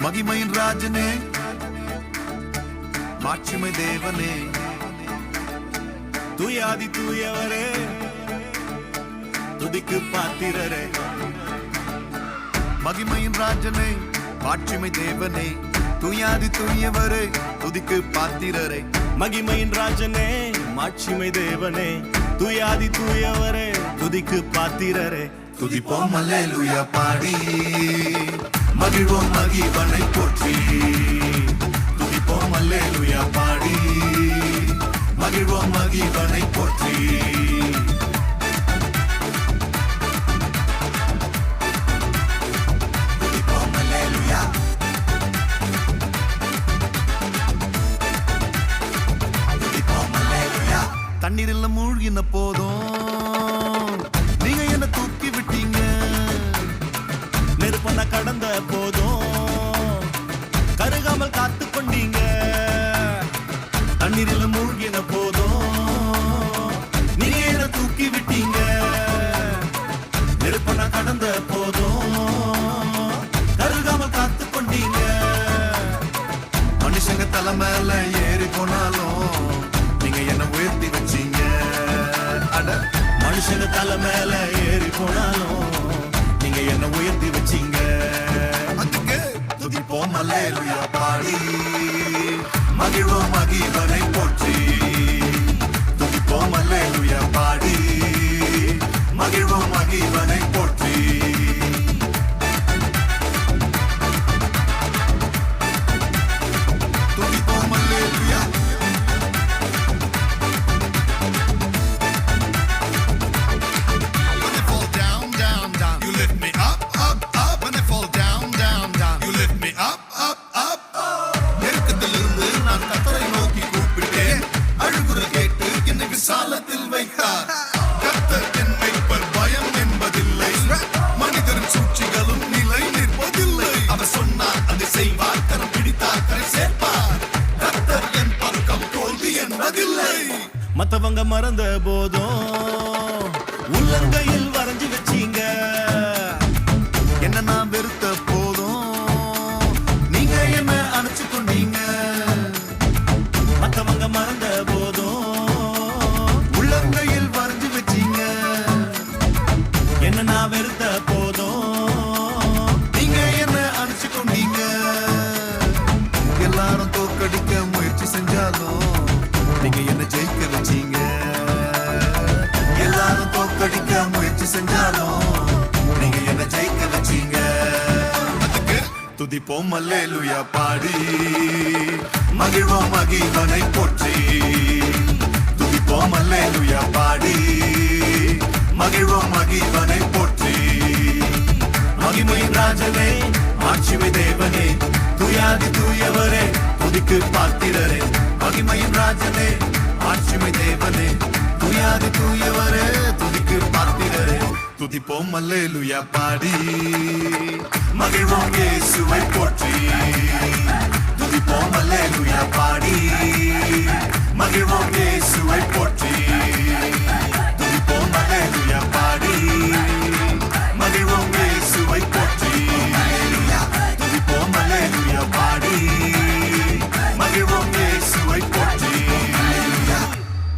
மகிமையின் ராஜனே, மாட்சிமை தேவனே, தூயாதி தூயவரே, துதிக்கு பாத்திரரே. மகிமையின் ராஜனே, மாட்சிமை தேவனே, தூயாதி தூயவரே, துதிக்கு பாத்திரரே. மகிமையின் ராஜனே, மாட்சிமை தேவனே, தூயாதி தூயவரே, துதிக்கு பாத்திரரே. துதிப்போம் அல்லேலூயா பாடி, மகிழ்வோம் மகிவனை போற்றி. துதிப்போம் அல்லேலூயா பாடி, மகிழ்வோம் மகிவனை போற்றி. துதிப்போம் அல்லேலூயா, துதிப்போம் அல்லேலூயா. தண்ணீரில் மூழ்கின போதும் நீங்க என்ன தூக்கி விட்டீங்க. நெருப்பன கடந்த போதும் கருகாமல் காத்து கொண்டீங்க. தண்ணீரில் மூழ்கின போதும் நீங்க என்ன தூக்கி விட்டீங்க. நெருப்பன கடந்த போதும் கருகாமல் காத்து கொண்டீங்க. மனுஷங்க தலை மேல ஏறி போனாலும் நீங்க என்ன உயர்த்தி வச்சீங்க. அட, மனுஷங்க தலை மேல ஏறி போனாலும் நீங்க என்ன உயர்த்தி வச்சீங்க. அதுக்கு துதிப்போம் அல்லேலூயா பாடி, மகிழ்வோம் மகிவனை போற்றி. துதிப்போம் அல்லேலூயா பாடி, மகிழ்வோம் மகிவனை போற்றி. துதிப்போம் அல்லேலூயா, சாலத்தில் வைத்தார் கர்த்தர் என் மேய்ப்பர், பயம் என்பதில்லை. மனிதரின் சூழ்ச்சிகளும் நிலை நிற்பதில்லை. அவர் சொன்னார் அதை செய்வார், கரம் பிடித்தார் கரை சேர்ப்பார். கர்த்தர் என் பருக்கம், தோல்வி என்பதில்லை. மத்தவங்க மறந்த போதும் உள்ளங்கையில் வரைஞ்சு வச்சீங்க. என்ன நான் வெறுத்த போதும் நீங்க என்ன அணைச்சு கொண்டீங்க. மத்தவங்க மறந்த போதும் உள்ளங்கையில் வரைஞ்சு வச்சீங்க. என்ன நான் வெறுத்த போதும் நீங்க என்ன அணைச்சு கொண்டீங்க. எல்லாரும் தோக்கடிக்க முயற்சி செஞ்சாலும் நீங்க என்ன ஜெயிக்க வச்சீங்க. எல்லாரும் தோக்கடிக்க முயற்சி செஞ்சாலும் நீங்க என்ன ஜெயிக்க வச்சீங்க. அதுக்கு துதிப்போம் அல்லேலூயா பாடி, மகிழ்வோம் மகிவனை போற்றி. துதிப்போம் அல்லேலூயா பாடி, மகிழ்வோம் மகிவனை போற்றி. மகிமையின் ராஜனே, மாட்சிமை தேவனே, தூயாதி தூயவரே, துதிக்கு பாத்திரரே. மகிமையின் ராஜனே, மாட்சிமை தேவனே, தூயாதி தூயவரே, துதிக்கு பாத்திரரே. துதிப்போம் அல்லேலூயா பாடி, மகிழ்வோம் இயேசுவை போற்றி. துதிப்போம் அல்லேலூயா பாடி, மகிழ்வோம் இயேசுவை போற்றி.